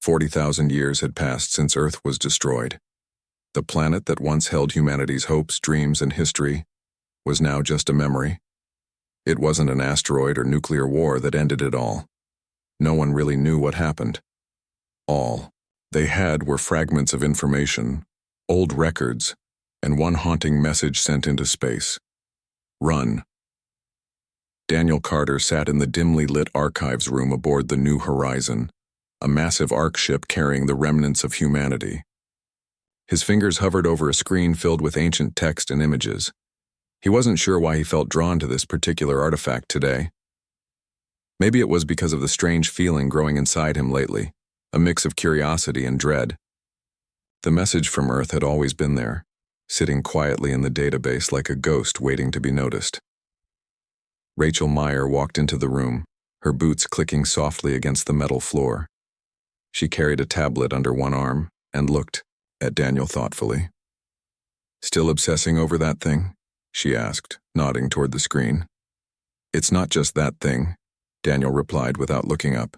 40,000 years had passed since Earth was destroyed. The planet that once held humanity's hopes, dreams, and history was now just a memory. It wasn't an asteroid or nuclear war that ended it all. No one really knew what happened. All they had were fragments of information, old records, and one haunting message sent into space. Run. Daniel Carter sat in the dimly lit archives room aboard the New Horizon, a massive ark ship carrying the remnants of humanity. His fingers hovered over a screen filled with ancient text and images. He wasn't sure why he felt drawn to this particular artifact today. Maybe it was because of the strange feeling growing inside him lately, a mix of curiosity and dread. The message from Earth had always been there, sitting quietly in the database like a ghost waiting to be noticed. Rachel Meyer walked into the room, her boots clicking softly against the metal floor. She carried a tablet under one arm and looked at Daniel thoughtfully. "Still obsessing over that thing?" she asked, nodding toward the screen. "It's not just that thing," Daniel replied without looking up.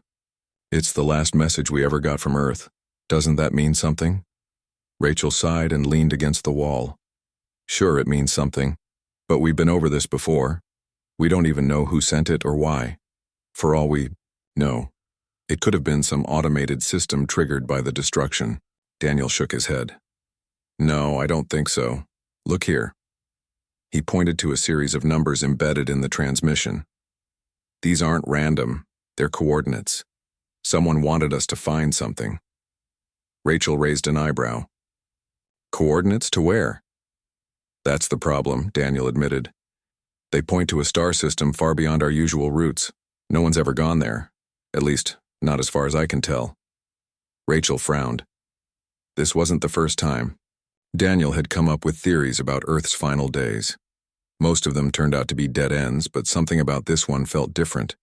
"It's the last message we ever got from Earth. Doesn't that mean something?" Rachel sighed and leaned against the wall. "Sure, it means something, but we've been over this before. We don't even know who sent it or why. For all we know, it could have been some automated system triggered by the destruction." Daniel shook his head. "No, I don't think so. Look here." He pointed to a series of numbers embedded in the transmission. "These aren't random, they're coordinates. Someone wanted us to find something." Rachel raised an eyebrow. "Coordinates to where?" "That's the problem," Daniel admitted. "They point to a star system far beyond our usual routes. No one's ever gone there. At least, not as far as I can tell." Rachel frowned. This wasn't the first time. Daniel had come up with theories about Earth's final days. Most of them turned out to be dead ends, but something about this one felt different.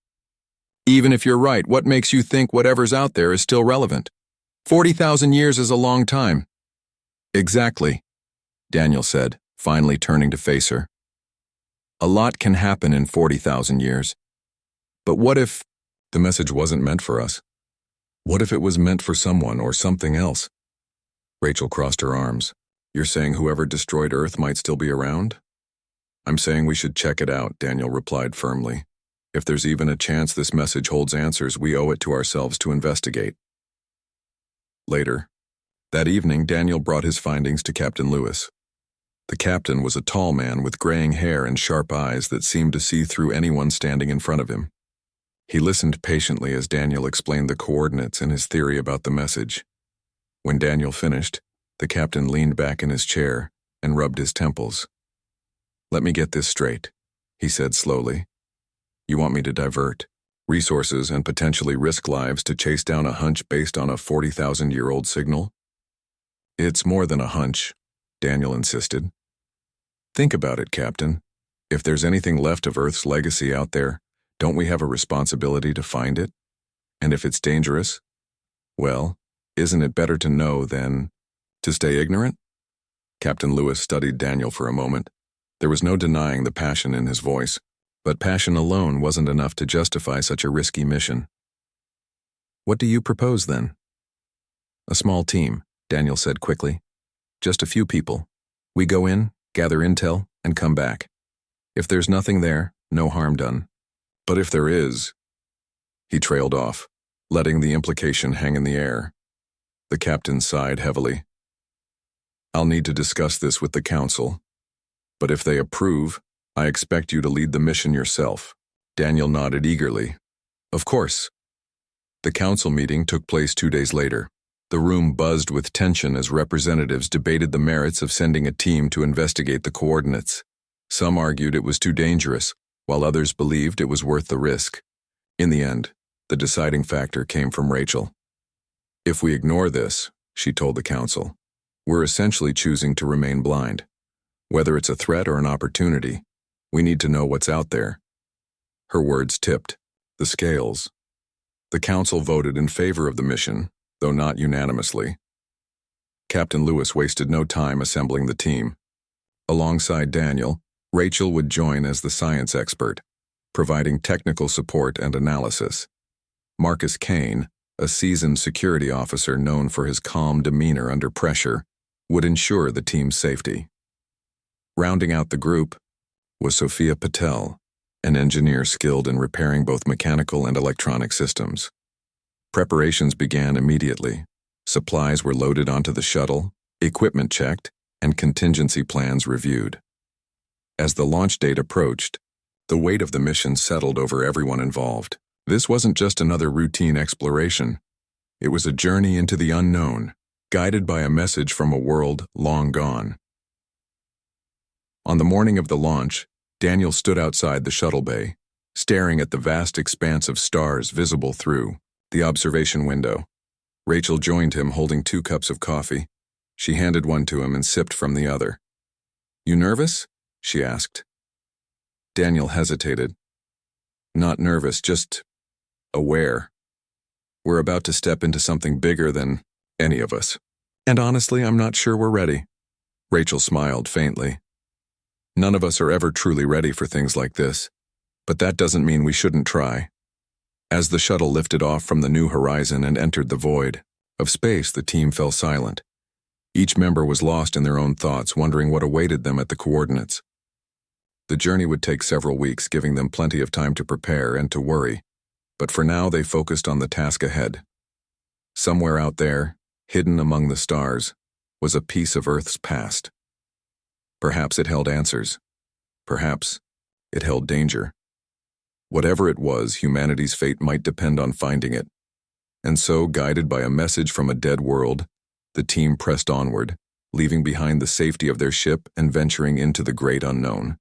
"Even if you're right, what makes you think whatever's out there is still relevant? 40,000 years is a long time." "Exactly," Daniel said, finally turning to face her. "A lot can happen in 40,000 years. But what if the message wasn't meant for us? What if it was meant for someone or something else?" Rachel crossed her arms. "You're saying whoever destroyed Earth might still be around?" "I'm saying we should check it out," Daniel replied firmly. "If there's even a chance this message holds answers, we owe it to ourselves to investigate." Later, that evening, Daniel brought his findings to Captain Lewis. The captain was a tall man with graying hair and sharp eyes that seemed to see through anyone standing in front of him. He listened patiently as Daniel explained the coordinates and his theory about the message. When Daniel finished, the captain leaned back in his chair and rubbed his temples. "Let me get this straight," he said slowly. "You want me to divert resources and potentially risk lives to chase down a hunch based on a 40,000-year-old signal?" "It's more than a hunch," Daniel insisted. "Think about it, Captain. If there's anything left of Earth's legacy out there, don't we have a responsibility to find it? And if it's dangerous, well, isn't it better to know than to stay ignorant?" Captain Lewis studied Daniel for a moment. There was no denying the passion in his voice, but passion alone wasn't enough to justify such a risky mission. "What do you propose, then?" "A small team," Daniel said quickly. "Just a few people. We go in, gather intel, and come back. If there's nothing there, no harm done. But if there is—" He trailed off, letting the implication hang in the air. The captain sighed heavily. "I'll need to discuss this with the council. But if they approve, I expect you to lead the mission yourself." Daniel nodded eagerly. "Of course." The council meeting took place 2 days later. The room buzzed with tension as representatives debated the merits of sending a team to investigate the coordinates. Some argued it was too dangerous, while others believed it was worth the risk. In the end, the deciding factor came from Rachel. "If we ignore this," she told the council, "we're essentially choosing to remain blind. Whether it's a threat or an opportunity, we need to know what's out there." Her words tipped the scales. The council voted in favor of the mission, though not unanimously. Captain Lewis wasted no time assembling the team. Alongside Daniel, Rachel would join as the science expert, providing technical support and analysis. Marcus Kane, a seasoned security officer known for his calm demeanor under pressure, would ensure the team's safety. Rounding out the group was Sophia Patel, an engineer skilled in repairing both mechanical and electronic systems. Preparations began immediately. Supplies were loaded onto the shuttle, equipment checked, and contingency plans reviewed. As the launch date approached, the weight of the mission settled over everyone involved. This wasn't just another routine exploration. It was a journey into the unknown, guided by a message from a world long gone. On the morning of the launch, Daniel stood outside the shuttle bay, staring at the vast expanse of stars visible through the observation window. Rachel joined him holding 2 cups of coffee. She handed one to him and sipped from the other. "You nervous?" she asked. Daniel hesitated. "Not nervous, just aware. We're about to step into something bigger than any of us. And honestly, I'm not sure we're ready." Rachel smiled faintly. "None of us are ever truly ready for things like this, but that doesn't mean we shouldn't try." As the shuttle lifted off from the new horizon and entered the void of space, the team fell silent. Each member was lost in their own thoughts, wondering what awaited them at the coordinates. The journey would take several weeks, giving them plenty of time to prepare and to worry, but for now they focused on the task ahead. Somewhere out there, hidden among the stars, was a piece of Earth's past. Perhaps it held answers. Perhaps it held danger. Whatever it was, humanity's fate might depend on finding it. And so, guided by a message from a dead world, the team pressed onward, leaving behind the safety of their ship and venturing into the great unknown.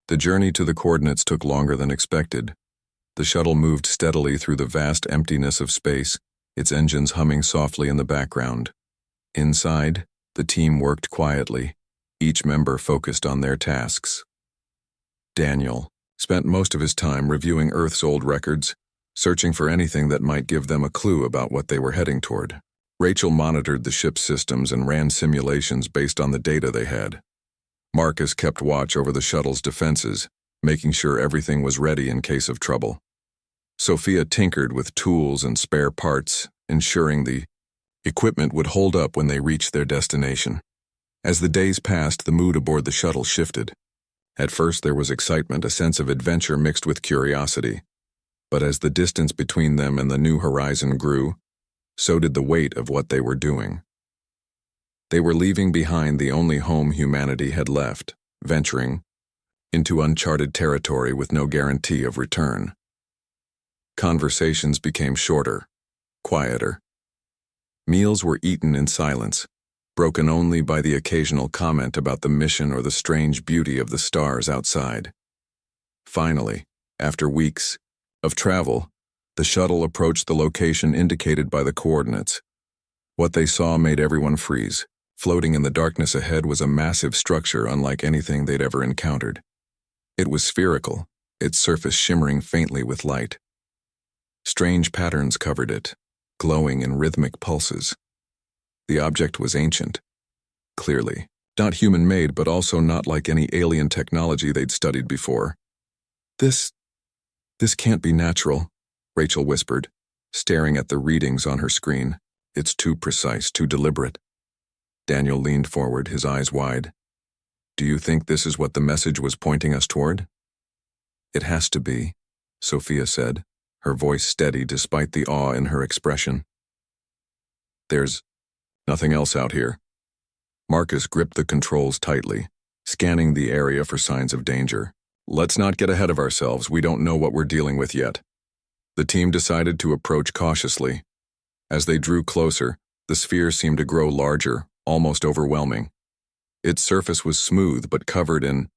The journey to the coordinates took longer than expected. The shuttle moved steadily through the vast emptiness of space, its engines humming softly in the background. Inside, the team worked quietly, each member focused on their tasks. Daniel spent most of his time reviewing Earth's old records, searching for anything that might give them a clue about what they were heading toward. Rachel monitored the ship's systems and ran simulations based on the data they had. Marcus kept watch over the shuttle's defenses, making sure everything was ready in case of trouble. Sophia tinkered with tools and spare parts, ensuring the equipment would hold up when they reached their destination. As the days passed, the mood aboard the shuttle shifted. At first there was excitement, a sense of adventure mixed with curiosity. But as the distance between them and the new horizon grew, so did the weight of what they were doing. They were leaving behind the only home humanity had left, venturing into uncharted territory with no guarantee of return. Conversations became shorter, quieter. Meals were eaten in silence, broken only by the occasional comment about the mission or the strange beauty of the stars outside. Finally, after weeks of travel, the shuttle approached the location indicated by the coordinates. What they saw made everyone freeze. Floating in the darkness ahead was a massive structure unlike anything they'd ever encountered. It was spherical, its surface shimmering faintly with light. Strange patterns covered it, glowing in rhythmic pulses. The object was ancient, clearly. Not human-made, but also not like any alien technology they'd studied before. This can't be natural," Rachel whispered, staring at the readings on her screen. "It's too precise, too deliberate." Daniel leaned forward, his eyes wide. "Do you think this is what the message was pointing us toward?" "It has to be," Sophia said, her voice steady despite the awe in her expression. "There's nothing else out here." Marcus gripped the controls tightly, scanning the area for signs of danger. "Let's not get ahead of ourselves, we don't know what we're dealing with yet." The team decided to approach cautiously. As they drew closer, the sphere seemed to grow larger, almost overwhelming. Its surface was smooth but covered in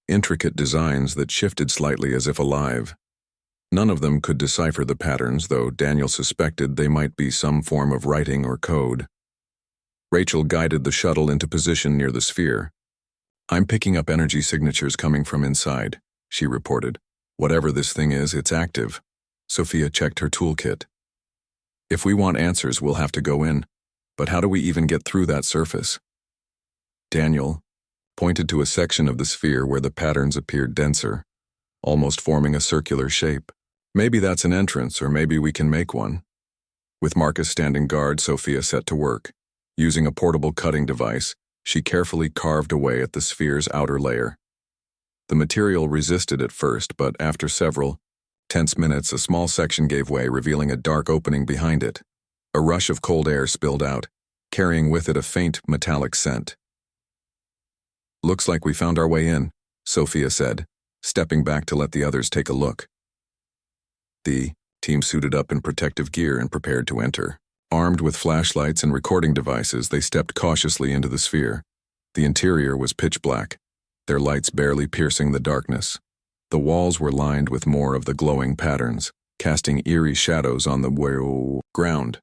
intricate designs that shifted slightly as if alive. None of them could decipher the patterns, though Daniel suspected they might be some form of writing or code. Rachel guided the shuttle into position near the sphere. "I'm picking up energy signatures coming from inside," she reported. "Whatever this thing is, it's active." Sophia checked her toolkit. "If we want answers, we'll have to go in. But how do we even get through that surface?" Daniel pointed to a section of the sphere where the patterns appeared denser, almost forming a circular shape. "Maybe that's an entrance, or maybe we can make one." With Marcus standing guard, Sophia set to work. Using a portable cutting device, she carefully carved away at the sphere's outer layer. The material resisted at first, but after several tense minutes, a small section gave way, revealing a dark opening behind it. A rush of cold air spilled out, carrying with it a faint, metallic scent. "Looks like we found our way in," Sophia said, stepping back to let the others take a look. The team suited up in protective gear and prepared to enter. Armed with flashlights and recording devices, they stepped cautiously into the sphere. The interior was pitch black, their lights barely piercing the darkness. The walls were lined with more of the glowing patterns, casting eerie shadows on the ground.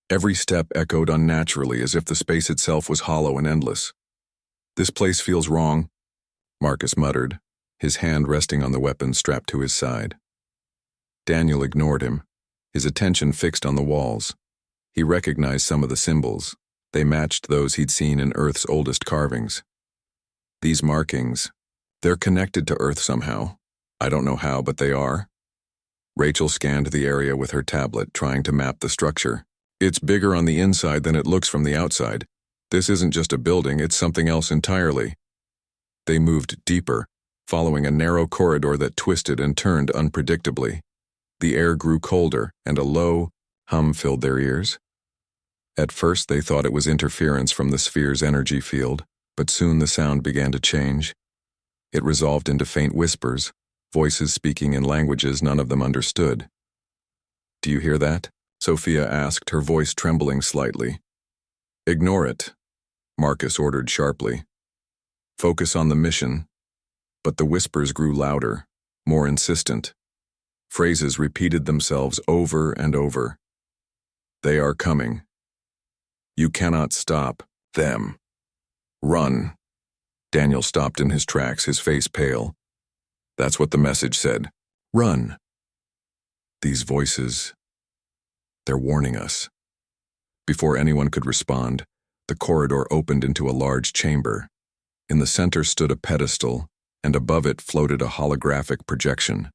Every step echoed unnaturally, as if the space itself was hollow and endless. "This place feels wrong," Marcus muttered, his hand resting on the weapon strapped to his side. Daniel ignored him, his attention fixed on the walls. He recognized some of the symbols. They matched those he'd seen in Earth's oldest carvings. These markings, they're connected to Earth somehow. I don't know how, but they are. Rachel scanned the area with her tablet, trying to map the structure. "It's bigger on the inside than it looks from the outside. This isn't just a building, it's something else entirely." They moved deeper, following a narrow corridor that twisted and turned unpredictably. The air grew colder, and a low hum filled their ears. At first they thought it was interference from the sphere's energy field, but soon the sound began to change. It resolved into faint whispers, voices speaking in languages none of them understood. "Do you hear that?" Sophia asked, her voice trembling slightly. "Ignore it," Marcus ordered sharply. "Focus on the mission." But the whispers grew louder, more insistent. Phrases repeated themselves over and over. "They are coming. You cannot stop them. Run." Daniel stopped in his tracks, his face pale. That's what the message said. Run. These voices, they're warning us. Before anyone could respond, the corridor opened into a large chamber. In the center stood a pedestal, and above it floated a holographic projection.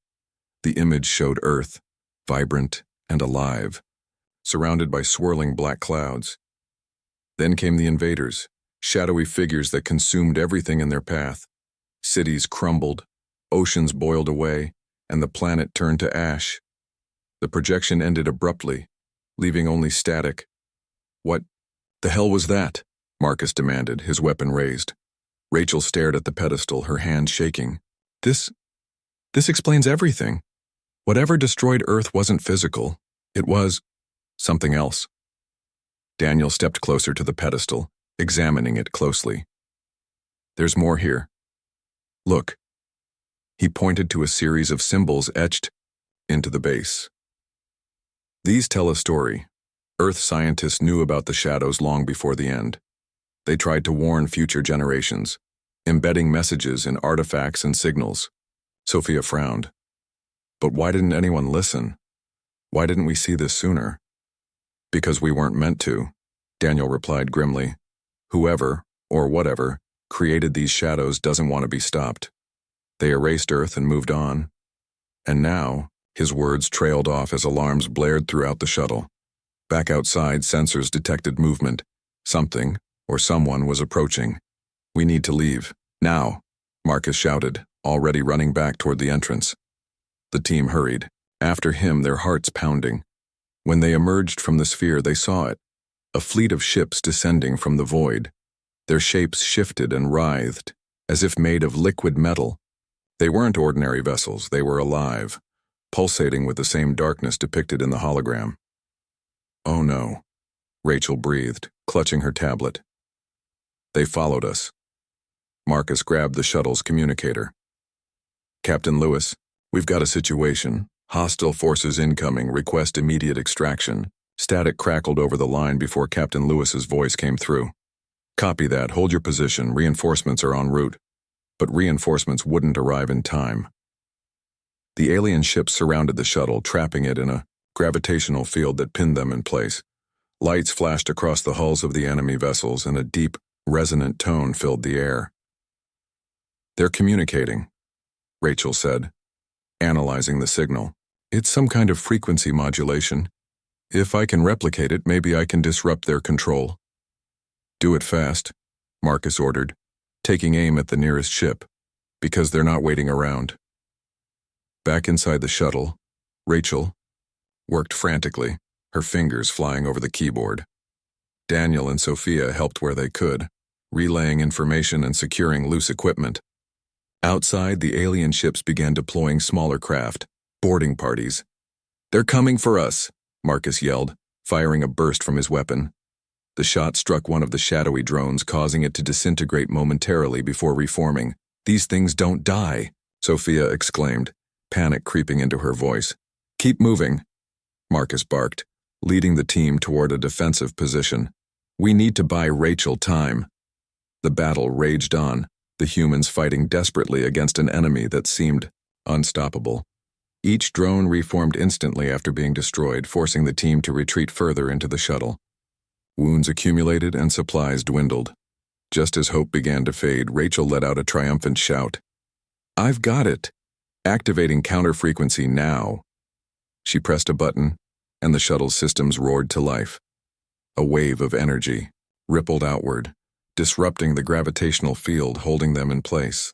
The image showed Earth, vibrant and alive, surrounded by swirling black clouds. Then came the invaders, shadowy figures that consumed everything in their path. Cities crumbled, oceans boiled away, and the planet turned to ash. The projection ended abruptly, leaving only static. "What the hell was that?" Marcus demanded, his weapon raised. Rachel stared at the pedestal, her hand shaking. This explains everything. Whatever destroyed Earth wasn't physical. It was something else. Daniel stepped closer to the pedestal, examining it closely. "There's more here. Look." He pointed to a series of symbols etched into the base. These tell a story. Earth scientists knew about the shadows long before the end. They tried to warn future generations, embedding messages in artifacts and signals. Sophia frowned. But why didn't anyone listen? Why didn't we see this sooner? "Because we weren't meant to," Daniel replied grimly. "Whoever, or whatever, created these shadows doesn't want to be stopped. They erased Earth and moved on. And now," his words trailed off as alarms blared throughout the shuttle. Back outside, sensors detected movement. Something, or someone, was approaching. "We need to leave. Now," Marcus shouted, already running back toward the entrance. The team hurried, after him, their hearts pounding. When they emerged from the sphere, they saw it, a fleet of ships descending from the void. Their shapes shifted and writhed, as if made of liquid metal. They weren't ordinary vessels, they were alive, pulsating with the same darkness depicted in the hologram. "Oh no," Rachel breathed, clutching her tablet. "They followed us." Marcus grabbed the shuttle's communicator. "Captain Lewis, we've got a situation. Hostile forces incoming, request immediate extraction." Static crackled over the line before Captain Lewis's voice came through. "Copy that, hold your position, reinforcements are en route." But reinforcements wouldn't arrive in time. The alien ships surrounded the shuttle, trapping it in a gravitational field that pinned them in place. Lights flashed across the hulls of the enemy vessels, and a deep, resonant tone filled the air. "They're communicating," Rachel said, analyzing the signal. "It's some kind of frequency modulation. If I can replicate it, maybe I can disrupt their control. Do it fast, Marcus ordered, taking aim at the nearest ship, because they're not waiting around. Back inside the shuttle, Rachel worked frantically, her fingers flying over the keyboard. Daniel and Sophia helped where they could, relaying information and securing loose equipment. Outside, the alien ships began deploying smaller craft, boarding parties. "They're coming for us," Marcus yelled, firing a burst from his weapon. The shot struck one of the shadowy drones, causing it to disintegrate momentarily before reforming. "These things don't die," Sophia exclaimed, panic creeping into her voice. "Keep moving," Marcus barked, leading the team toward a defensive position. "We need to buy Rachel time." The battle raged on, the humans fighting desperately against an enemy that seemed unstoppable. Each drone reformed instantly after being destroyed, forcing the team to retreat further into the shuttle. Wounds accumulated and supplies dwindled. Just as hope began to fade, Rachel let out a triumphant shout. "I've got it! Activating counter-frequency now." She pressed a button, and the shuttle's systems roared to life. A wave of energy rippled outward, disrupting the gravitational field holding them in place.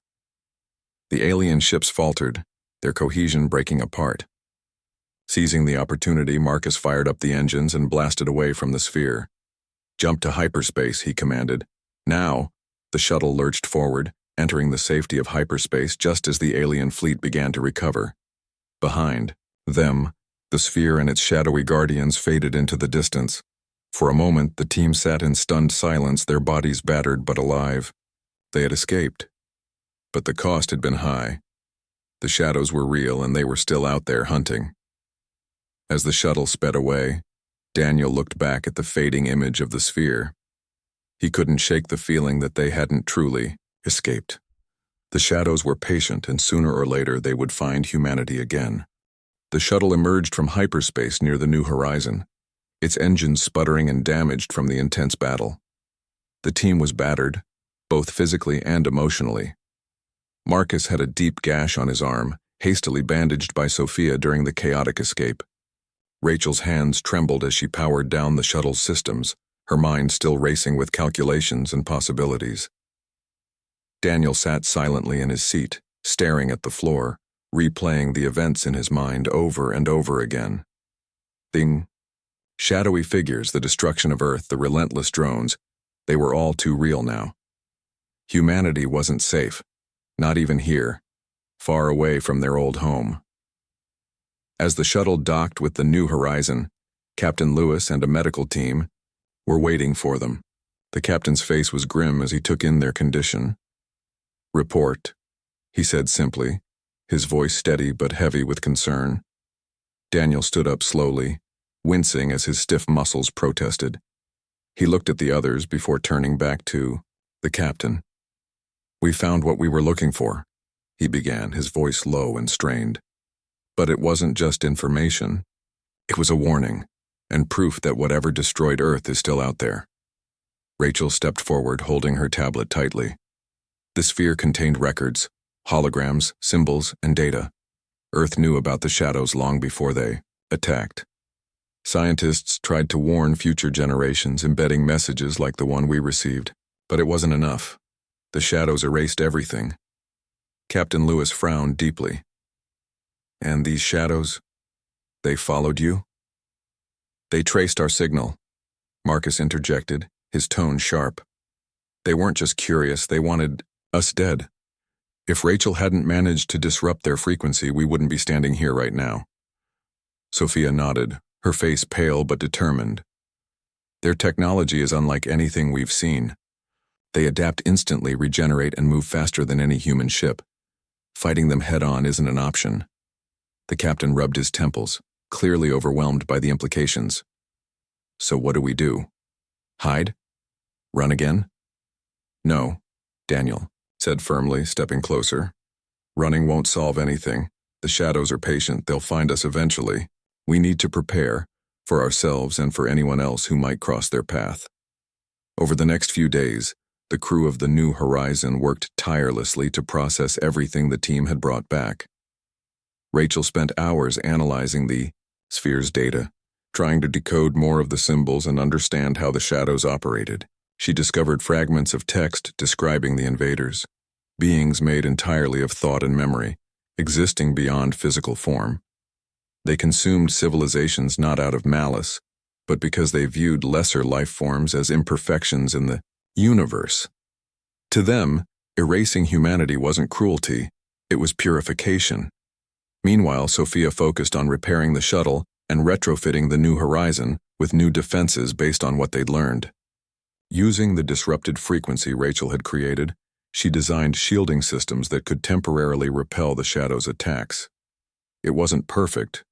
The alien ships faltered, their cohesion breaking apart. Seizing the opportunity, Marcus fired up the engines and blasted away from the sphere. "Jump to hyperspace," he commanded. Now, the shuttle lurched forward, entering the safety of hyperspace just as the alien fleet began to recover. Behind them, the sphere and its shadowy guardians faded into the distance. For a moment, the team sat in stunned silence, their bodies battered but alive. They had escaped. But the cost had been high. The shadows were real, and they were still out there hunting. As the shuttle sped away, Daniel looked back at the fading image of the sphere. He couldn't shake the feeling that they hadn't truly escaped. The shadows were patient, and sooner or later they would find humanity again. The shuttle emerged from hyperspace near the new horizon, its engines sputtering and damaged from the intense battle. The team was battered, both physically and emotionally. Marcus had a deep gash on his arm, hastily bandaged by Sophia during the chaotic escape. Rachel's hands trembled as she powered down the shuttle's systems, her mind still racing with calculations and possibilities. Daniel sat silently in his seat, staring at the floor, replaying the events in his mind over and over again. Thing. Shadowy figures, the destruction of Earth, the relentless drones, they were all too real now. Humanity wasn't safe, not even here, far away from their old home. As the shuttle docked with the new horizon, Captain Lewis and a medical team were waiting for them. The captain's face was grim as he took in their condition. "Report," he said simply, his voice steady but heavy with concern. Daniel stood up slowly, wincing as his stiff muscles protested. He looked at the others before turning back to the captain. "We found what we were looking for," he began, his voice low and strained. But it wasn't just information. It was a warning, and proof that whatever destroyed Earth is still out there. Rachel stepped forward, holding her tablet tightly. The sphere contained records, holograms, symbols, and data. Earth knew about the shadows long before they attacked. Scientists tried to warn future generations, embedding messages like the one we received, but it wasn't enough. The shadows erased everything. Captain Lewis frowned deeply. "And these shadows, they followed you?" "They traced our signal," Marcus interjected, his tone sharp. "They weren't just curious, they wanted us dead. If Rachel hadn't managed to disrupt their frequency, we wouldn't be standing here right now." Sophia nodded, her face pale but determined. "Their technology is unlike anything we've seen. They adapt instantly, regenerate, and move faster than any human ship. Fighting them head-on isn't an option." The captain rubbed his temples, clearly overwhelmed by the implications. "So what do we do? Hide? Run again?" "No," Daniel said firmly, stepping closer. "Running won't solve anything. The shadows are patient, they'll find us eventually. We need to prepare, for ourselves and for anyone else who might cross their path." Over the next few days, the crew of the New Horizon worked tirelessly to process everything the team had brought back. Rachel spent hours analyzing the sphere's data, Trying to decode more of the symbols and understand how the shadows operated, she discovered fragments of text describing the invaders, beings made entirely of thought and memory, existing beyond physical form. They consumed civilizations not out of malice, but because they viewed lesser life forms as imperfections in the universe. To them, erasing humanity wasn't cruelty, it was purification. Meanwhile, Sophia focused on repairing the shuttle and retrofitting the New Horizon with new defenses based on what they'd learned. Using the disrupted frequency Rachel had created, she designed shielding systems that could temporarily repel the Shadow's attacks. It wasn't perfect,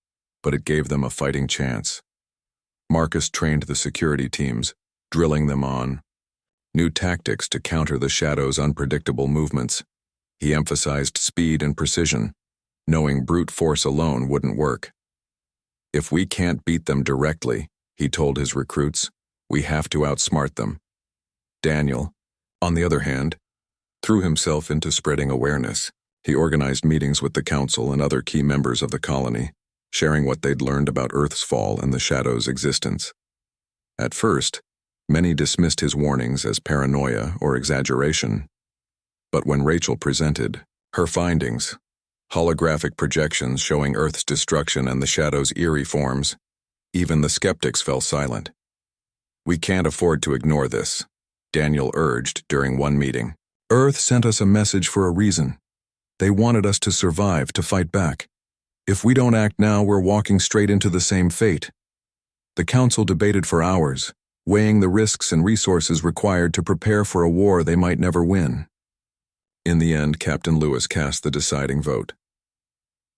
but it gave them a fighting chance. Marcus trained the security teams, drilling them on new tactics to counter the Shadow's unpredictable movements. He emphasized speed and precision, knowing brute force alone wouldn't work. If we can't beat them directly, he told his recruits, we have to outsmart them. Daniel, on the other hand, threw himself into spreading awareness. He organized meetings with the council and other key members of the colony, sharing what they'd learned about Earth's fall and the Shadow's existence. At first, many dismissed his warnings as paranoia or exaggeration. But when Rachel presented her findings, holographic projections showing Earth's destruction and the Shadow's eerie forms, even the skeptics fell silent. We can't afford to ignore this, Daniel urged during one meeting. Earth sent us a message for a reason. They wanted us to survive, to fight back. If we don't act now, we're walking straight into the same fate. The council debated for hours, weighing the risks and resources required to prepare for a war they might never win. In the end, Captain Lewis cast the deciding vote.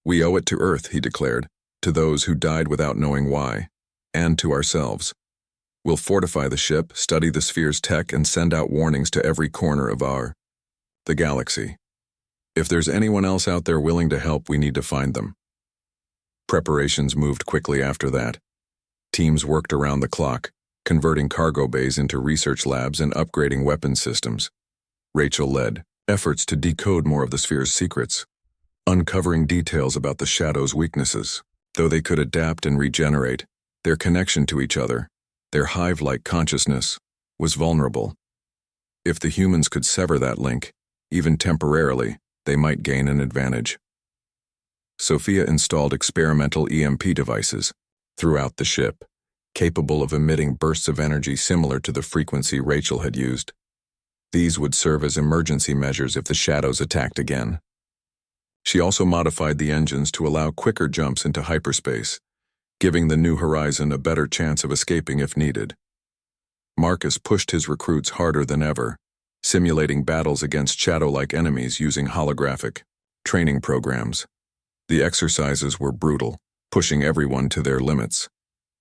We owe it to Earth, he declared, to those who died without knowing why, and to ourselves. We'll fortify the ship, study the sphere's tech, and send out warnings to every corner of the galaxy. If there's anyone else out there willing to help, we need to find them. Preparations moved quickly after that. Teams worked around the clock, converting cargo bays into research labs and upgrading weapon systems. Rachel led efforts to decode more of the sphere's secrets, uncovering details about the Shadow's weaknesses. Though they could adapt and regenerate, their connection to each other, their hive-like consciousness, was vulnerable. If the humans could sever that link, even temporarily, they might gain an advantage. Sophia installed experimental EMP devices throughout the ship, capable of emitting bursts of energy similar to the frequency Rachel had used. These would serve as emergency measures if the Shadows attacked again. She also modified the engines to allow quicker jumps into hyperspace, giving the New Horizon a better chance of escaping if needed. Marcus pushed his recruits harder than ever, simulating battles against shadow-like enemies using holographic training programs. The exercises were brutal, pushing everyone to their limits.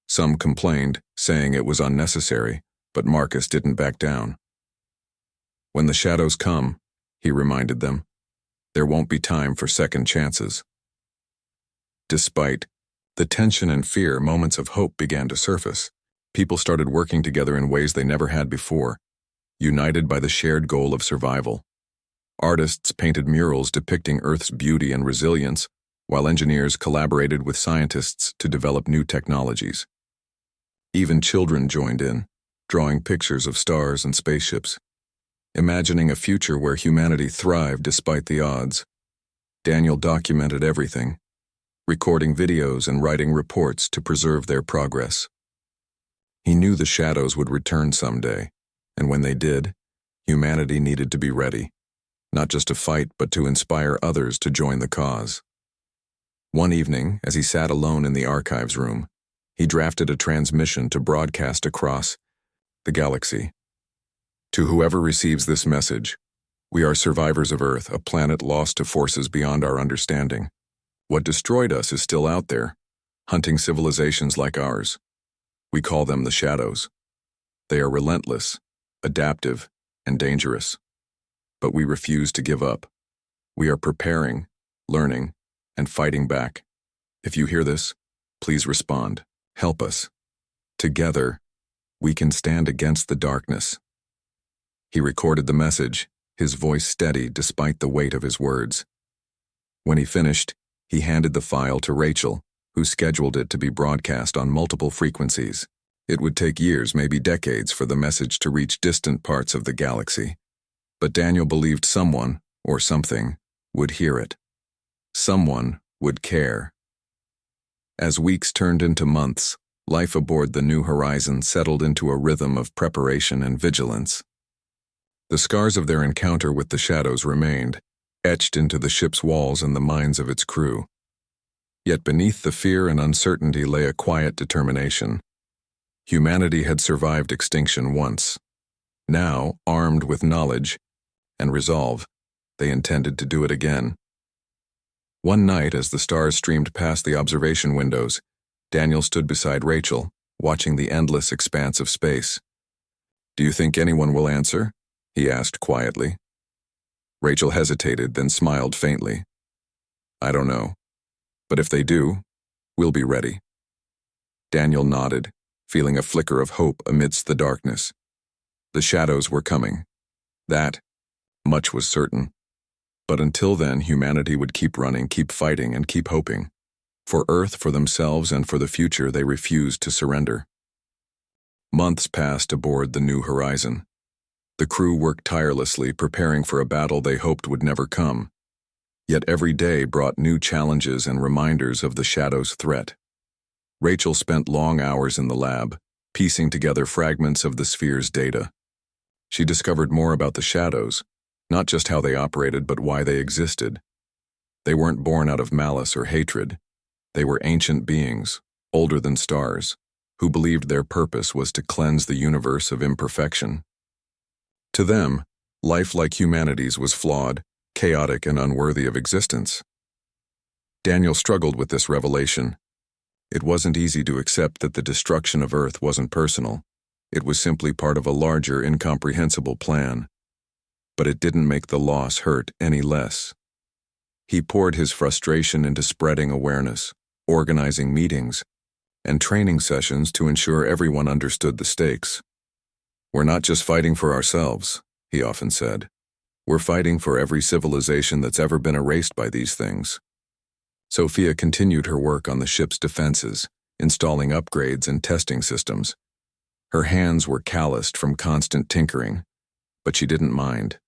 Some complained, saying it was unnecessary, but Marcus didn't back down. When the Shadows come, he reminded them, there won't be time for second chances. Despite the tension and fear, moments of hope began to surface. People started working together in ways they never had before, united by the shared goal of survival. Artists painted murals depicting Earth's beauty and resilience, while engineers collaborated with scientists to develop new technologies. Even children joined in, drawing pictures of stars and spaceships, imagining a future where humanity thrived despite the odds. Daniel documented everything, recording videos and writing reports to preserve their progress. He knew the Shadows would return someday, and when they did, humanity needed to be ready, not just to fight but to inspire others to join the cause. One evening, as he sat alone in the archives room, he drafted a transmission to broadcast across the galaxy. To whoever receives this message, we are survivors of Earth, a planet lost to forces beyond our understanding. What destroyed us is still out there, hunting civilizations like ours. We call them the Shadows. They are relentless, adaptive, and dangerous. But we refuse to give up. We are preparing, learning, and fighting back. If you hear this, please respond. Help us. Together, we can stand against the darkness. He recorded the message, his voice steady despite the weight of his words. When he finished, he handed the file to Rachel, who scheduled it to be broadcast on multiple frequencies. It would take years, maybe decades, for the message to reach distant parts of the galaxy. But Daniel believed someone, or something, would hear it. Someone would care. As weeks turned into months, life aboard the New Horizon settled into a rhythm of preparation and vigilance. The scars of their encounter with the shadows remained, etched into the ship's walls and the minds of its crew. Yet beneath the fear and uncertainty lay a quiet determination. Humanity had survived extinction once. Now, armed with knowledge and resolve, they intended to do it again. One night, as the stars streamed past the observation windows, Daniel stood beside Rachel, watching the endless expanse of space. "Do you think anyone will answer?" he asked quietly. Rachel hesitated, then smiled faintly. "I don't know. But if they do, we'll be ready." Daniel nodded, feeling a flicker of hope amidst the darkness. The shadows were coming. That much was certain. But until then, humanity would keep running, keep fighting, and keep hoping. For Earth, for themselves, and for the future, they refused to surrender. Months passed aboard the New Horizon. The crew worked tirelessly, preparing for a battle they hoped would never come. Yet every day brought new challenges and reminders of the Shadow's threat. Rachel spent long hours in the lab, piecing together fragments of the sphere's data. She discovered more about the Shadows, not just how they operated, but why they existed. They weren't born out of malice or hatred. They were ancient beings, older than stars, who believed their purpose was to cleanse the universe of imperfection. To them, life like humanity's was flawed, chaotic, and unworthy of existence. Daniel struggled with this revelation. It wasn't easy to accept that the destruction of Earth wasn't personal. It was simply part of a larger, incomprehensible plan. But it didn't make the loss hurt any less. He poured his frustration into spreading awareness, organizing meetings, and training sessions to ensure everyone understood the stakes. "We're not just fighting for ourselves," he often said. "We're fighting for every civilization that's ever been erased by these things." Sophia continued her work on the ship's defenses, installing upgrades and testing systems. Her hands were calloused from constant tinkering, but she didn't mind.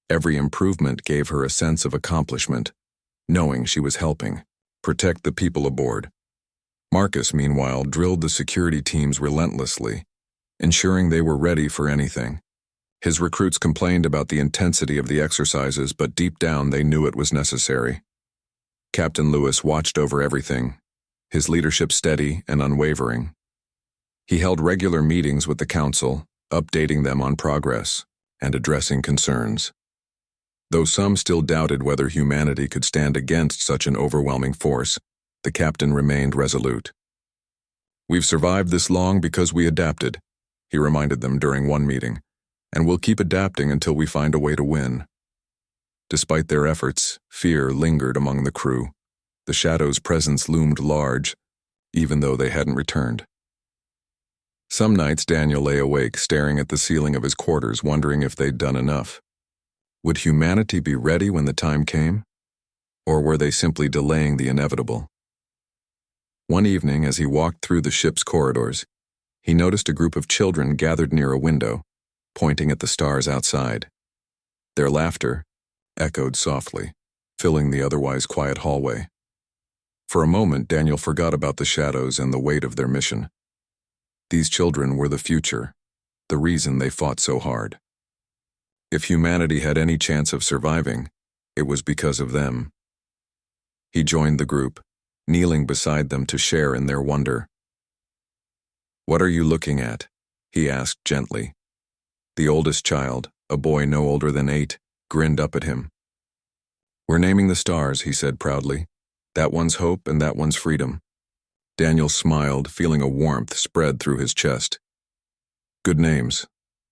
Every improvement gave her a sense of accomplishment, knowing she was helping protect the people aboard. Marcus, meanwhile, drilled the security teams relentlessly, ensuring they were ready for anything. His recruits complained about the intensity of the exercises, but deep down they knew it was necessary. Captain Lewis watched over everything, his leadership steady and unwavering. He held regular meetings with the council, updating them on progress and addressing concerns. Though some still doubted whether humanity could stand against such an overwhelming force, the captain remained resolute. "We've survived this long because we adapted," he reminded them during one meeting, "and we'll keep adapting until we find a way to win." Despite their efforts, fear lingered among the crew. The Shadow's presence loomed large, even though they hadn't returned. Some nights Daniel lay awake, staring at the ceiling of his quarters, wondering if they'd done enough. Would humanity be ready when the time came? Or were they simply delaying the inevitable? One evening, as he walked through the ship's corridors, he noticed a group of children gathered near a window, pointing at the stars outside. Their laughter echoed softly, filling the otherwise quiet hallway. For a moment, Daniel forgot about the Shadows and the weight of their mission. These children were the future, the reason they fought so hard. If humanity had any chance of surviving, it was because of them. He joined the group, kneeling beside them to share in their wonder. "What are you looking at?" he asked gently. The oldest child, a boy no older than 8, grinned up at him. "We're naming the stars," he said proudly. "That one's hope and that one's freedom." Daniel smiled, feeling a warmth spread through his chest. "Good names,"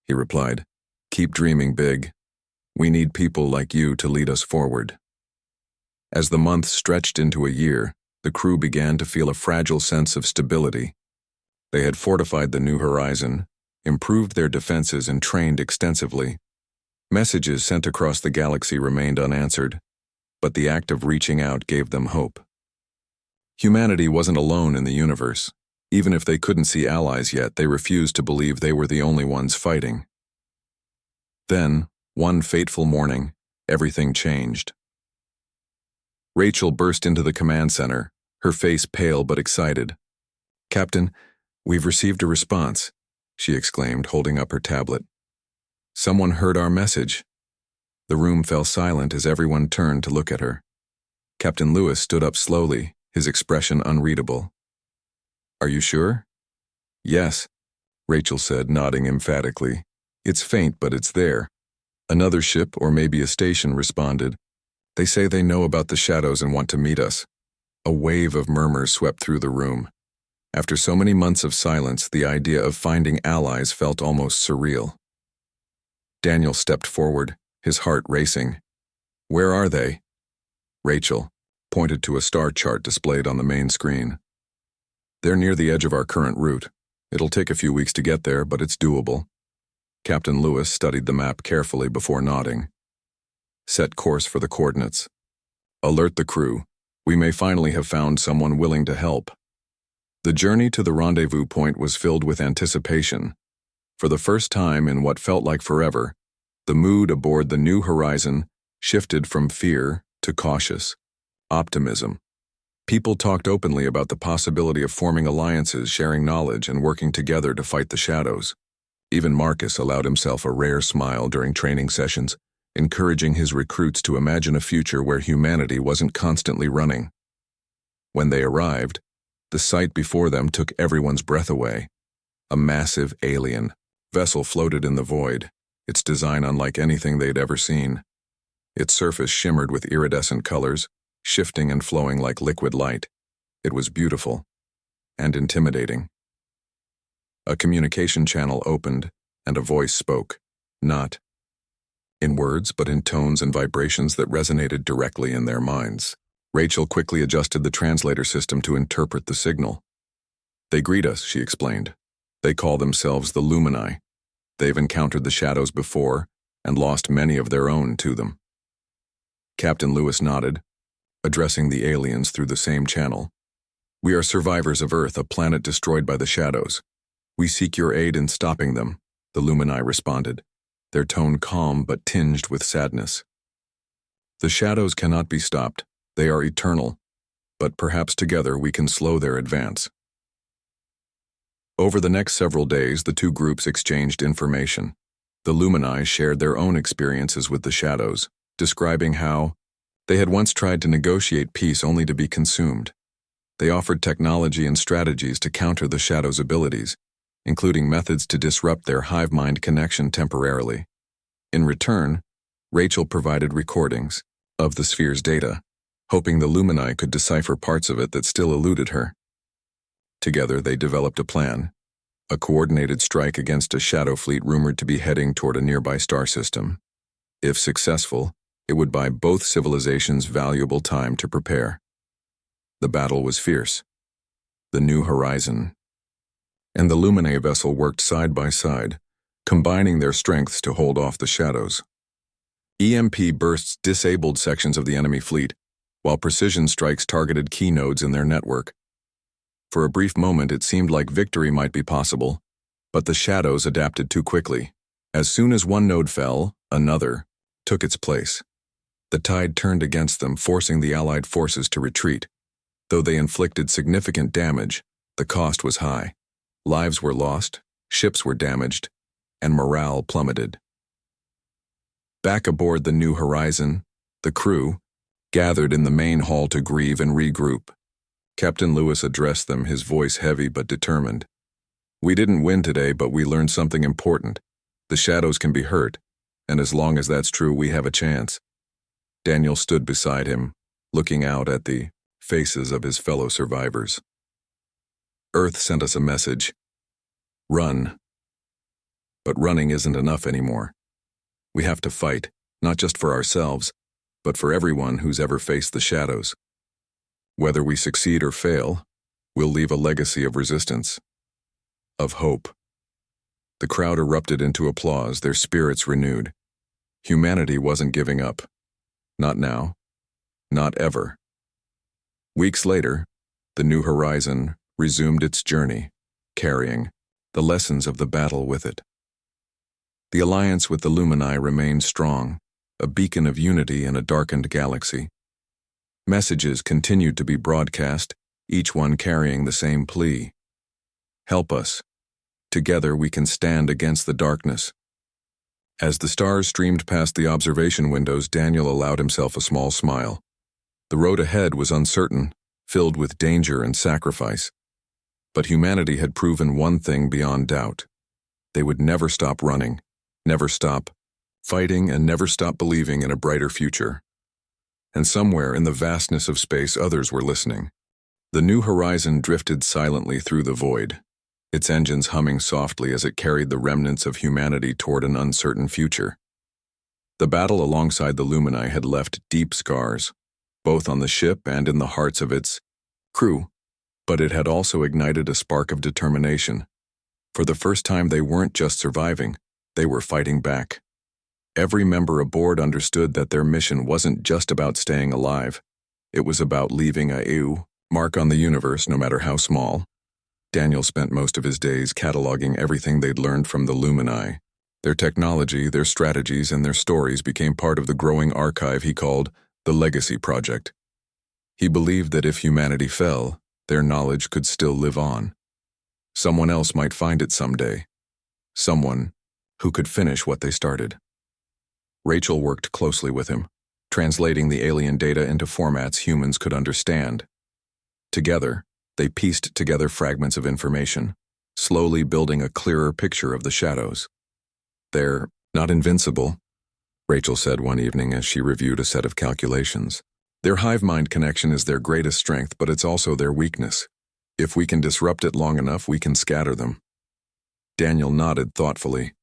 he replied. "Keep dreaming big. We need people like you to lead us forward." As the months stretched into a year, the crew began to feel a fragile sense of stability. They had fortified the New Horizon, improved their defenses, and trained extensively. Messages sent across the galaxy remained unanswered, but the act of reaching out gave them hope. Humanity wasn't alone in the universe. Even if they couldn't see allies yet, they refused to believe they were the only ones fighting. Then, one fateful morning, everything changed. Rachel burst into the command center, her face pale but excited. "Captain, we've received a response," she exclaimed, holding up her tablet. "Someone heard our message." The room fell silent as everyone turned to look at her. Captain Lewis stood up slowly, his expression unreadable. "Are you sure?" "Yes," Rachel said, nodding emphatically. "It's faint, but it's there." Another ship, or maybe a station, responded. "They say they know about the shadows and want to meet us." A wave of murmurs swept through the room. After so many months of silence, the idea of finding allies felt almost surreal. Daniel stepped forward, his heart racing. "Where are they?" Rachel pointed to a star chart displayed on the main screen. "They're near the edge of our current route. It'll take a few weeks to get there, but it's doable." Captain Lewis studied the map carefully before nodding. "Set course for the coordinates. Alert the crew. We may finally have found someone willing to help." The journey to the rendezvous point was filled with anticipation. For the first time in what felt like forever, the mood aboard the New Horizon shifted from fear to cautious optimism. People talked openly about the possibility of forming alliances, sharing knowledge, and working together to fight the shadows. Even Marcus allowed himself a rare smile during training sessions, encouraging his recruits to imagine a future where humanity wasn't constantly running. When they arrived, the sight before them took everyone's breath away. A massive alien vessel floated in the void, its design unlike anything they'd ever seen. Its surface shimmered with iridescent colors, shifting and flowing like liquid light. It was beautiful and intimidating. A communication channel opened, and a voice spoke, not in words but in tones and vibrations that resonated directly in their minds. Rachel quickly adjusted the translator system to interpret the signal. "They greet us," she explained. "They call themselves the Lumini. They've encountered the shadows before and lost many of their own to them." Captain Lewis nodded, addressing the aliens through the same channel. "We are survivors of Earth, a planet destroyed by the shadows. We seek your aid in stopping them," the Lumini responded, their tone calm but tinged with sadness. "The shadows cannot be stopped. They are eternal, but perhaps together we can slow their advance." Over the next several days, the two groups exchanged information. The Lumini shared their own experiences with the shadows, describing how they had once tried to negotiate peace only to be consumed. They offered technology and strategies to counter the shadows' abilities, including methods to disrupt their hive-mind connection temporarily. In return, Rachel provided recordings of the sphere's data, hoping the Lumini could decipher parts of it that still eluded her. Together, they developed a plan, a coordinated strike against a shadow fleet rumored to be heading toward a nearby star system. If successful, it would buy both civilizations valuable time to prepare. The battle was fierce. The New Horizon and the Lumini vessel worked side by side, combining their strengths to hold off the shadows. EMP bursts disabled sections of the enemy fleet, while precision strikes targeted key nodes in their network. For a brief moment, it seemed like victory might be possible, but the shadows adapted too quickly. As soon as one node fell, another took its place. The tide turned against them, forcing the Allied forces to retreat. Though they inflicted significant damage, the cost was high. Lives were lost, ships were damaged, and morale plummeted. Back aboard the New Horizon, the crew gathered in the main hall to grieve and regroup. Captain Lewis addressed them, his voice heavy but determined. "We didn't win today, but we learned something important. The shadows can be hurt, and as long as that's true, we have a chance." Daniel stood beside him, looking out at the faces of his fellow survivors. "Earth sent us a message. Run. But running isn't enough anymore. We have to fight, not just for ourselves, but for everyone who's ever faced the shadows. Whether we succeed or fail, we'll leave a legacy of resistance, of hope." The crowd erupted into applause, their spirits renewed. Humanity wasn't giving up. Not now. Not ever. Weeks later, The New Horizon resumed its journey, carrying the lessons of the battle with it. The alliance with the Lumini remained strong, a beacon of unity in a darkened galaxy. Messages continued to be broadcast, each one carrying the same plea. Help us. Together we can stand against the darkness. As the stars streamed past the observation windows, Daniel allowed himself a small smile. The road ahead was uncertain, filled with danger and sacrifice. But humanity had proven one thing beyond doubt. They would never stop running, never stop fighting, and never stop believing in a brighter future. And somewhere in the vastness of space, others were listening. The New Horizon drifted silently through the void, its engines humming softly as it carried the remnants of humanity toward an uncertain future. The battle alongside the Lumini had left deep scars, both on the ship and in the hearts of its crew, but it had also ignited a spark of determination. For the first time, they weren't just surviving, they were fighting back. Every member aboard understood that their mission wasn't just about staying alive. It was about leaving a mark on the universe, no matter how small. Daniel spent most of his days cataloging everything they'd learned from the Lumini. Their technology, their strategies, and their stories became part of the growing archive he called the Legacy Project. He believed that if humanity fell, their knowledge could still live on. Someone else might find it someday. Someone who could finish what they started. Rachel worked closely with him, translating the alien data into formats humans could understand. Together, they pieced together fragments of information, slowly building a clearer picture of the shadows. They're not invincible, Rachel said one evening as she reviewed a set of calculations. Their hive-mind connection is their greatest strength, but it's also their weakness. If we can disrupt it long enough, we can scatter them. Daniel nodded thoughtfully.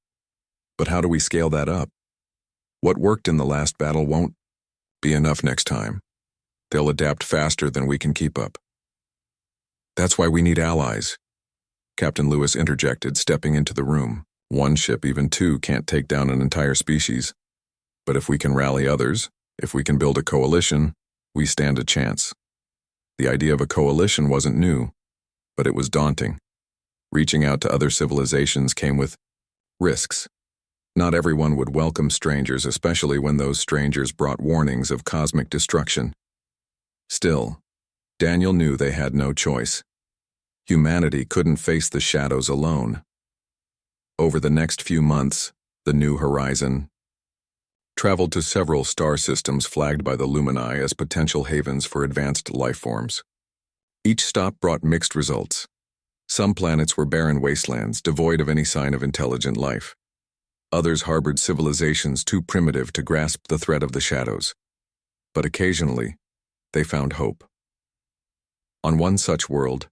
But how do we scale that up? What worked in the last battle won't be enough next time. They'll adapt faster than we can keep up. That's why we need allies, Captain Lewis interjected, stepping into the room. One ship, even two, can't take down an entire species. But if we can rally others, if we can build a coalition, we stand a chance. The idea of a coalition wasn't new, but it was daunting. Reaching out to other civilizations came with risks. Not everyone would welcome strangers, especially when those strangers brought warnings of cosmic destruction. Still, Daniel knew they had no choice. Humanity couldn't face the shadows alone. Over the next few months, the New Horizon traveled to several star systems flagged by the Lumini as potential havens for advanced life forms. Each stop brought mixed results. Some planets were barren wastelands, devoid of any sign of intelligent life. Others harbored civilizations too primitive to grasp the threat of the shadows. But occasionally, they found hope. On one such world,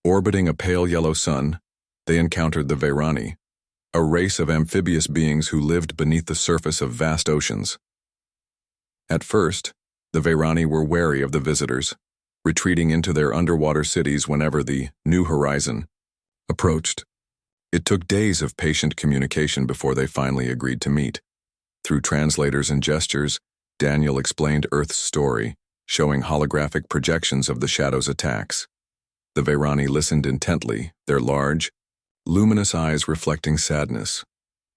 orbiting a pale yellow sun, they encountered the Vairani, a race of amphibious beings who lived beneath the surface of vast oceans. At first, the Vairani were wary of the visitors, retreating into their underwater cities whenever the New Horizon approached. It took days of patient communication before they finally agreed to meet. Through translators and gestures, Daniel explained Earth's story, showing holographic projections of the Shadow's attacks. The Vairani listened intently, their large, luminous eyes reflecting sadness.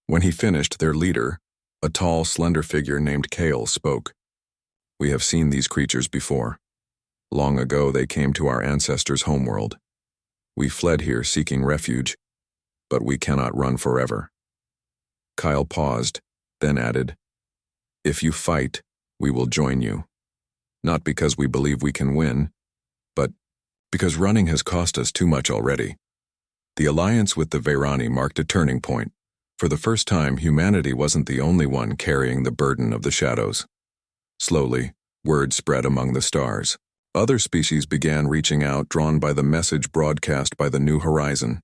When he finished, their leader, a tall, slender figure named Kale, spoke. "We have seen these creatures before. Long ago they came to our ancestors' homeworld. We fled here seeking refuge, but we cannot run forever." Kyle paused, then added, "If you fight, we will join you. Not because we believe we can win, but because running has cost us too much already." The alliance with the Vairani marked a turning point. For the first time, humanity wasn't the only one carrying the burden of the shadows. Slowly, word spread among the stars. Other species began reaching out, drawn by the message broadcast by the New Horizon.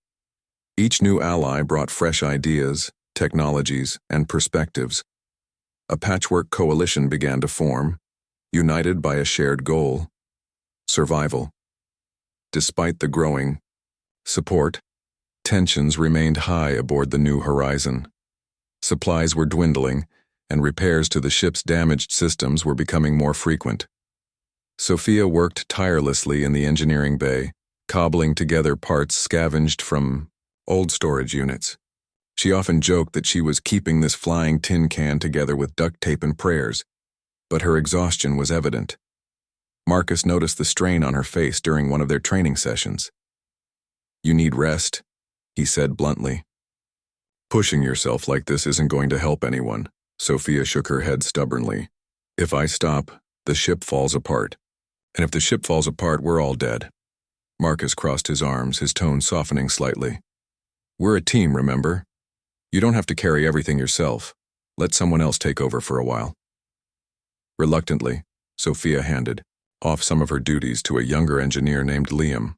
Each new ally brought fresh ideas, technologies, and perspectives. A patchwork coalition began to form, united by a shared goal: survival. Despite the growing support, tensions remained high aboard the New Horizon. Supplies were dwindling, and repairs to the ship's damaged systems were becoming more frequent. Sophia worked tirelessly in the engineering bay, cobbling together parts scavenged from old storage units. She often joked that she was keeping this flying tin can together with duct tape and prayers, but her exhaustion was evident. Marcus noticed the strain on her face during one of their training sessions. "You need rest," he said bluntly. "Pushing yourself like this isn't going to help anyone." Sophia shook her head stubbornly. "If I stop, the ship falls apart. And if the ship falls apart, we're all dead." Marcus crossed his arms, his tone softening slightly. "We're a team, remember? You don't have to carry everything yourself. Let someone else take over for a while." Reluctantly, Sophia handed off some of her duties to a younger engineer named Liam.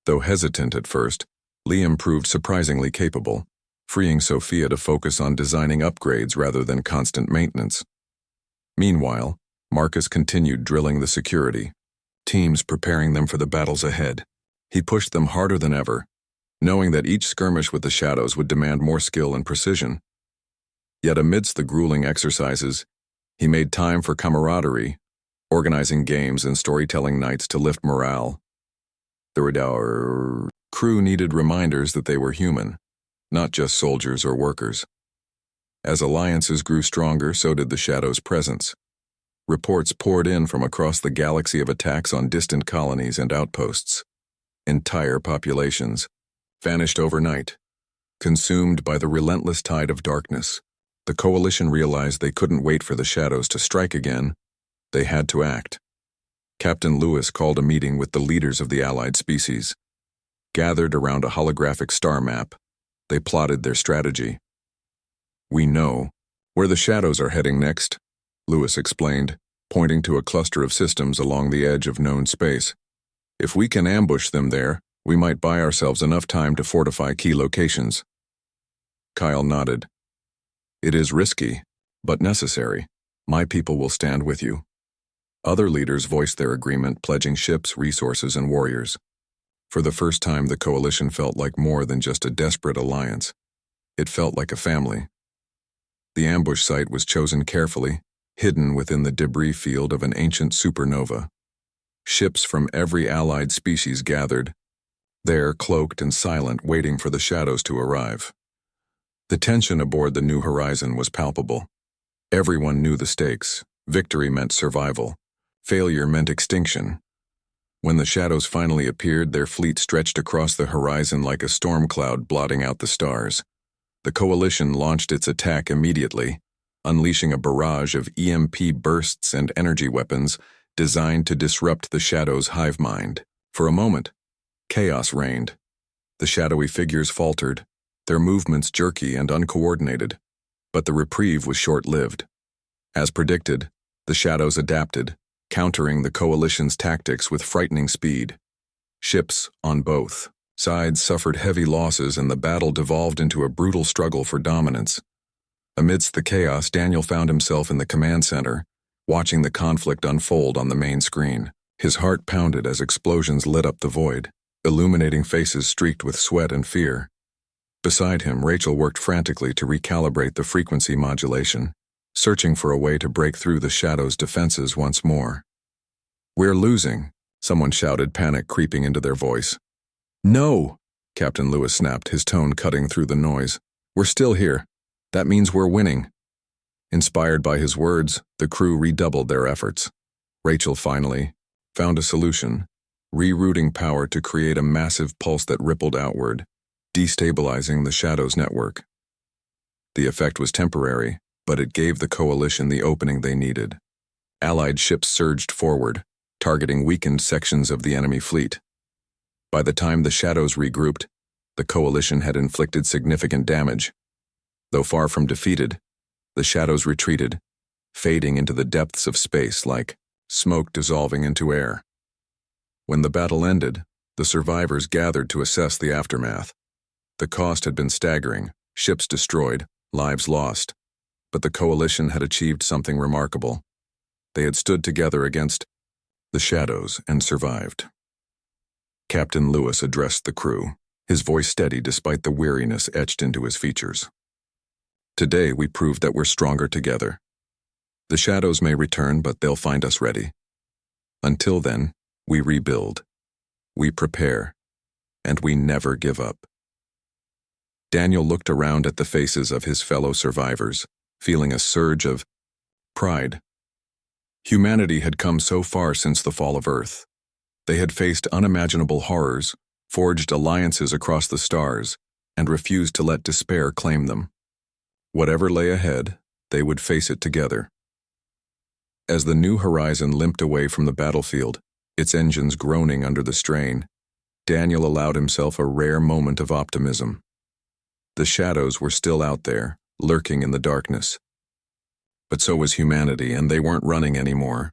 Though hesitant at first, Liam proved surprisingly capable, freeing Sophia to focus on designing upgrades rather than constant maintenance. Meanwhile, Marcus continued drilling the security teams, preparing them for the battles ahead. He pushed them harder than ever, knowing that each skirmish with the shadows would demand more skill and precision. Yet amidst the grueling exercises, he made time for camaraderie, organizing games and storytelling nights to lift morale. The crew needed reminders that they were human, not just soldiers or workers. As alliances grew stronger, so did the Shadow's presence. Reports poured in from across the galaxy of attacks on distant colonies and outposts. Entire populations vanished overnight, consumed by the relentless tide of darkness. The Coalition realized they couldn't wait for the Shadows to strike again. They had to act. Captain Lewis called a meeting with the leaders of the allied species. Gathered around a holographic star map, they plotted their strategy. "We know where the Shadows are heading next," Lewis explained, pointing to a cluster of systems along the edge of known space. "If we can ambush them there, we might buy ourselves enough time to fortify key locations." Kyle nodded. "It is risky, but necessary. My people will stand with you." Other leaders voiced their agreement, pledging ships, resources, and warriors. For the first time, the Coalition felt like more than just a desperate alliance. It felt like a family. The ambush site was chosen carefully, hidden within the debris field of an ancient supernova. Ships from every allied species gathered, there cloaked and silent, waiting for the Shadows to arrive. The tension aboard the New Horizon was palpable. Everyone knew the stakes. Victory meant survival. Failure meant extinction. When the Shadows finally appeared, their fleet stretched across the horizon like a storm cloud blotting out the stars. The Coalition launched its attack immediately, unleashing a barrage of EMP bursts and energy weapons designed to disrupt the Shadows' hive mind. For a moment, chaos reigned. The shadowy figures faltered, their movements jerky and uncoordinated. But the reprieve was short-lived. As predicted, the Shadows adapted, countering the Coalition's tactics with frightening speed. Ships on both sides suffered heavy losses, and the battle devolved into a brutal struggle for dominance. Amidst the chaos, Daniel found himself in the command center, watching the conflict unfold on the main screen. His heart pounded as explosions lit up the void, illuminating faces streaked with sweat and fear. Beside him, Rachel worked frantically to recalibrate the frequency modulation, searching for a way to break through the Shadows' defenses once more. "We're losing," someone shouted, panic creeping into their voice. "No," Captain Lewis snapped, his tone cutting through the noise. "We're still here. That means we're winning." Inspired by his words, the crew redoubled their efforts. Rachel finally found a solution, rerouting power to create a massive pulse that rippled outward, destabilizing the Shadows' network. The effect was temporary, but it gave the Coalition the opening they needed. Allied ships surged forward, targeting weakened sections of the enemy fleet. By the time the Shadows regrouped, the Coalition had inflicted significant damage. Though far from defeated, the Shadows retreated, fading into the depths of space like smoke dissolving into air. When the battle ended, the survivors gathered to assess the aftermath. The cost had been staggering, ships destroyed, lives lost. But the Coalition had achieved something remarkable. They had stood together against the Shadows and survived. Captain Lewis addressed the crew, his voice steady despite the weariness etched into his features. "Today we proved that we're stronger together. The Shadows may return, but they'll find us ready. Until then, we rebuild, we prepare, and we never give up. Daniel looked around at the faces of his fellow survivors, feeling a surge of pride. Humanity had come so far since the fall of Earth. They had faced unimaginable horrors, forged alliances across the stars, and refused to let despair claim them. Whatever lay ahead, they would face it together. As the New Horizon limped away from the battlefield, its engines groaning under the strain, Daniel allowed himself a rare moment of optimism. The shadows were still out there, lurking in the darkness. But so was humanity, and they weren't running anymore.